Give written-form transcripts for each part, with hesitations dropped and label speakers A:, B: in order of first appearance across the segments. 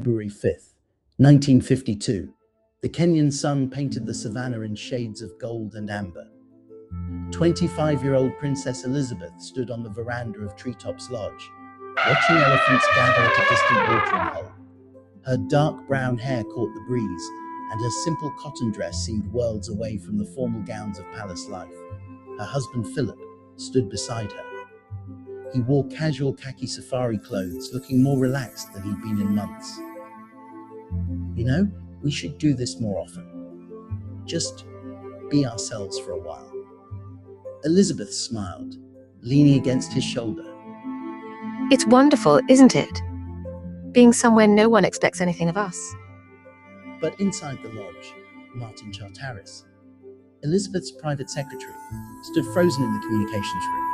A: February 5th, 1952. The Kenyan sun painted the savannah in shades of gold and amber. 25-year-old Princess Elizabeth stood on the veranda of Treetops Lodge, watching elephants gather at a distant watering hole. Her dark brown hair caught the breeze, and her simple cotton dress seemed worlds away from the formal gowns of palace life. Her husband Philip stood beside her. He wore casual khaki safari clothes, looking more relaxed than he'd been in months. You know, we should do this more often. Just be ourselves for a while. Elizabeth smiled, leaning against his shoulder.
B: It's wonderful, isn't it? Being somewhere no one expects anything of us.
A: But inside the lodge, Martin Chartaris, Elizabeth's private secretary, stood frozen in the communications room.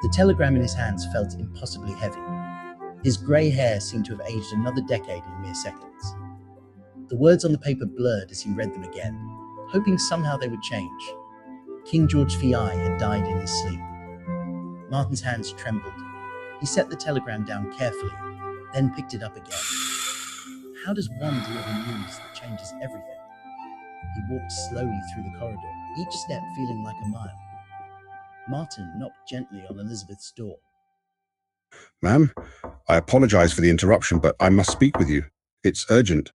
A: The telegram in his hands felt impossibly heavy. His grey hair seemed to have aged another decade in mere seconds. The words on the paper blurred as he read them again, hoping somehow they would change. King George VI had died in his sleep. Martin's hands trembled. He set the telegram down carefully, then picked it up again. How does one deliver news that changes everything? He walked slowly through the corridor, each step feeling like a mile. Martin knocked gently on Elizabeth's door.
C: Ma'am, I apologize for the interruption, but I must speak with you. It's urgent.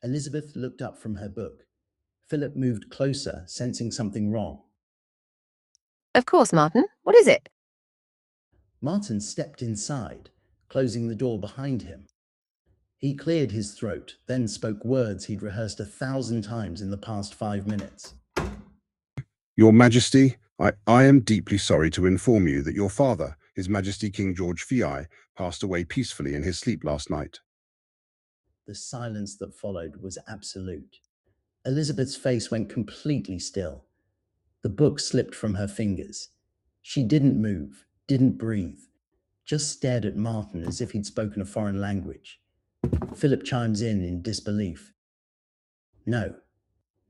A: Elizabeth looked up from her book. Philip moved closer, sensing something wrong.
B: Of course, Martin. What is it?
A: Martin stepped inside, closing the door behind him. He cleared his throat, then spoke words he'd rehearsed 1,000 times in the past 5 minutes.
C: Your Majesty, I am deeply sorry to inform you that your father, His Majesty King George VI, passed away peacefully in his sleep last night.
A: The silence that followed was absolute. Elizabeth's face went completely still. The book slipped from her fingers. She didn't move, didn't breathe, just stared at Martin as if he'd spoken a foreign language. Philip chimes in disbelief. No,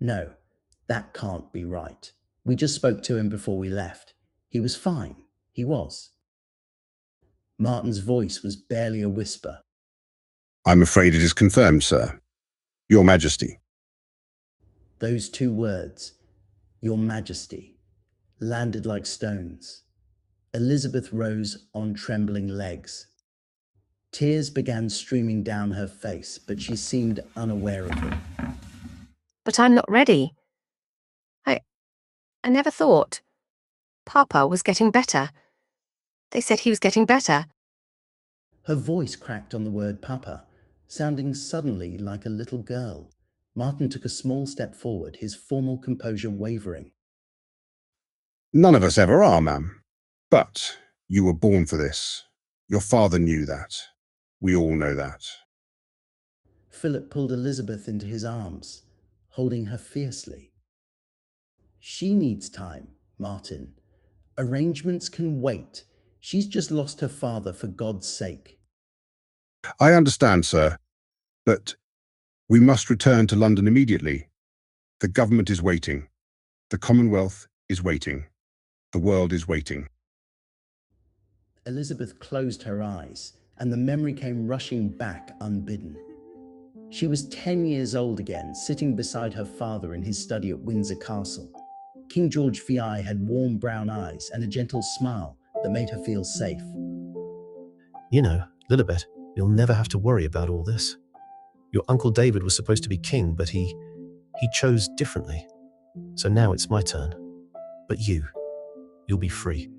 A: that can't be right. We just spoke to him before we left. He was fine. He was. Martin's voice was barely a whisper.
C: I'm afraid it is confirmed, sir. Your Majesty.
A: Those 2 words, Your Majesty, landed like stones. Elizabeth rose on trembling legs. Tears began streaming down her face, but she seemed unaware of them.
B: But I'm not ready. I never thought. Papa was getting better. They said he was getting better.
A: Her voice cracked on the word Papa, sounding suddenly like a little girl. Martin took a small step forward, his formal composure wavering.
C: None of us ever are, ma'am. But you were born for this. Your father knew that. We all know that.
A: Philip pulled Elizabeth into his arms, holding her fiercely. She needs time, Martin. Arrangements can wait. She's just lost her father, for God's sake.
C: I understand, sir, but we must return to London immediately. The government is waiting. The Commonwealth is waiting. The world is waiting.
A: Elizabeth closed her eyes, and the memory came rushing back unbidden. She was 10 years old again, sitting beside her father in his study at Windsor Castle. King George VI had warm brown eyes and a gentle smile that made her feel safe.
D: You know, Lilibet, you'll never have to worry about all this. Your Uncle David was supposed to be king, but he chose differently. So now it's my turn. But you'll be free.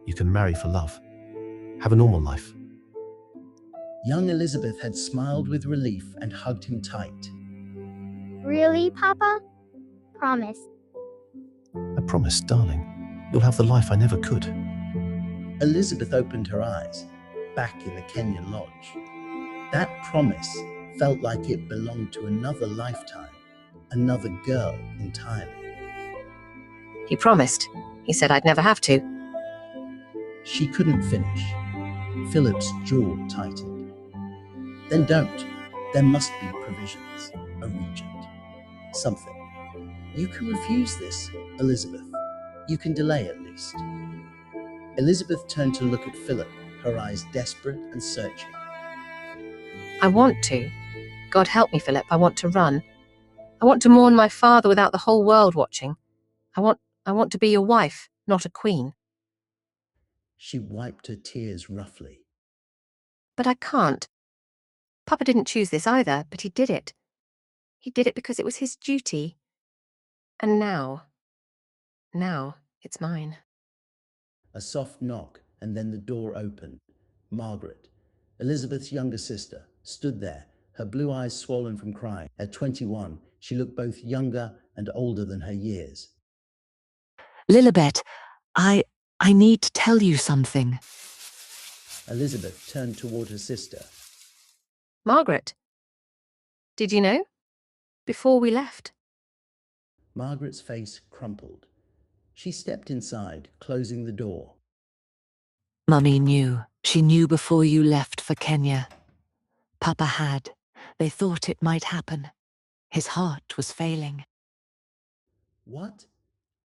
D: You can marry for love. Have a normal life.
A: Young Elizabeth had smiled with relief and hugged him tight.
E: Really, Papa? Promise.
D: I promise, darling. You'll have the life I never could.
A: Elizabeth opened her eyes, back in the Kenyan lodge. That promise felt like it belonged to another lifetime, another girl entirely.
B: He promised. He said I'd never have to.
A: She couldn't finish. Philip's jaw tightened. Then don't. There must be provisions. A regent. Something. You can refuse this, Elizabeth. You can delay at least. Elizabeth turned to look at Philip, her eyes desperate and searching.
B: I want to. God help me, Philip, I want to run. I want to mourn my father without the whole world watching. I want to be your wife, not a queen.
A: She wiped her tears roughly.
B: But I can't. Papa didn't choose this either, but he did it. He did it because it was his duty. And now it's mine.
A: A soft knock, and then the door opened. Margaret, Elizabeth's younger sister, stood there, her blue eyes swollen from crying. At 21, she looked both younger and older than her years.
F: Lilibet, I need to tell you something.
A: Elizabeth turned toward her sister.
B: Margaret, did you know? Before we left.
A: Margaret's face crumpled. She stepped inside, closing the door.
F: Mummy knew. She knew before you left for Kenya. Papa had. They thought it might happen. His heart was failing.
A: What?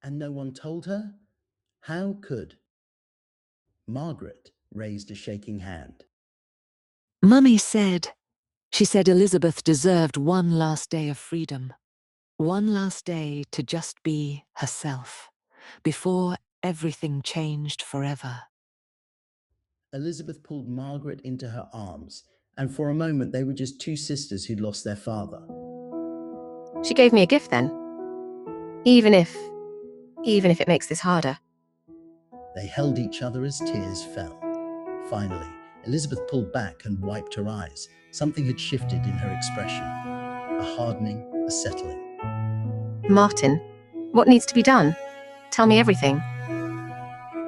A: And no one told her? How could? Margaret raised a shaking hand.
F: Mummy said, she said Elizabeth deserved one last day of freedom. One last day to just be herself, before everything changed forever.
A: Elizabeth pulled Margaret into her arms, and for a moment they were just two sisters who'd lost their father.
B: She gave me a gift then. Even if it makes this harder.
A: They held each other as tears fell. Finally, Elizabeth pulled back and wiped her eyes. Something had shifted in her expression. A hardening, a settling.
B: Martin, what needs to be done? Tell me everything.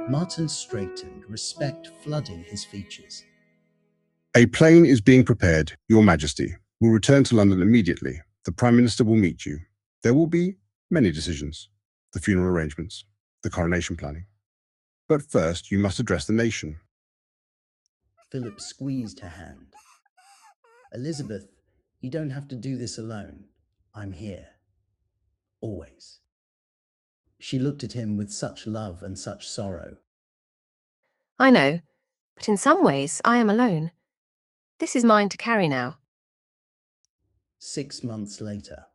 A: Martin straightened, respect flooding his features.
C: A plane is being prepared, Your Majesty. Will return to London immediately. The Prime Minister will meet you. There will be many decisions. The funeral arrangements, the coronation planning. But first, you must address the nation.
A: Philip squeezed her hand. Elizabeth, you don't have to do this alone. I'm here. Always. She looked at him with such love and such sorrow.
B: I know, but in some ways I am alone. This is mine to carry now.
A: 6 months later,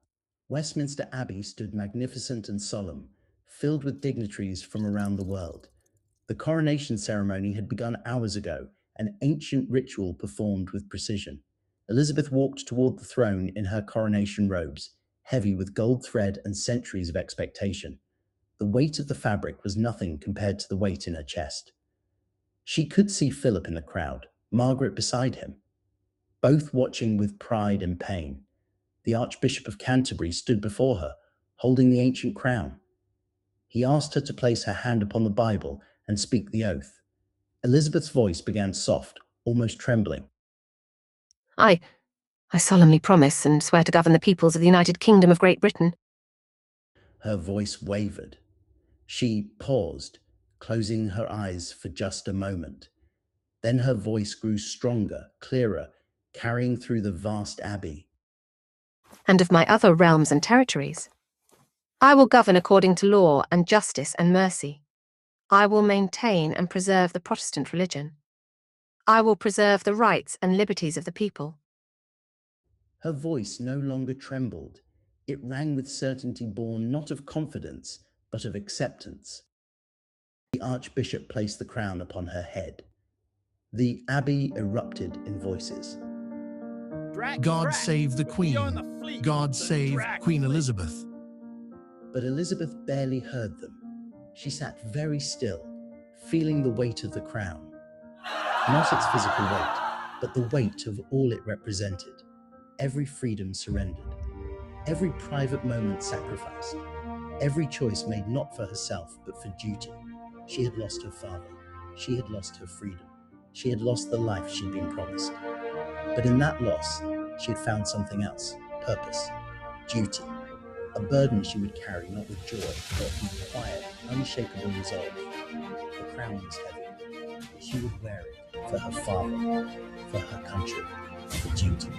A: Westminster Abbey stood magnificent and solemn, filled with dignitaries from around the world. The coronation ceremony had begun hours ago, an ancient ritual performed with precision. Elizabeth walked toward the throne in her coronation robes, heavy with gold thread and centuries of expectation. The weight of the fabric was nothing compared to the weight in her chest. She could see Philip in the crowd, Margaret beside him, both watching with pride and pain. The Archbishop of Canterbury stood before her, holding the ancient crown. He asked her to place her hand upon the Bible and speak the oath. Elizabeth's voice began soft, almost trembling.
B: I solemnly promise and swear to govern the peoples of the United Kingdom of Great Britain.
A: Her voice wavered. She paused, closing her eyes for just a moment. Then her voice grew stronger, clearer, carrying through the vast abbey.
B: And of my other realms and territories. I will govern according to law and justice and mercy. I will maintain and preserve the Protestant religion. I will preserve the rights and liberties of the people.
A: Her voice no longer trembled. It rang with certainty born not of confidence, but of acceptance. The Archbishop placed the crown upon her head. The abbey erupted in voices.
G: God save the Queen. God save Queen Elizabeth.
A: But Elizabeth barely heard them. She sat very still, feeling the weight of the crown. Not its physical weight, but the weight of all it represented. Every freedom surrendered. Every private moment sacrificed. Every choice made not for herself, but for duty. She had lost her father. She had lost her freedom. She had lost the life she'd been promised. But in that loss, she had found something else, purpose, duty, a burden she would carry not with joy, but with quiet, unshakable resolve. The crown was heavy. She would wear it for her father, for her country, for duty.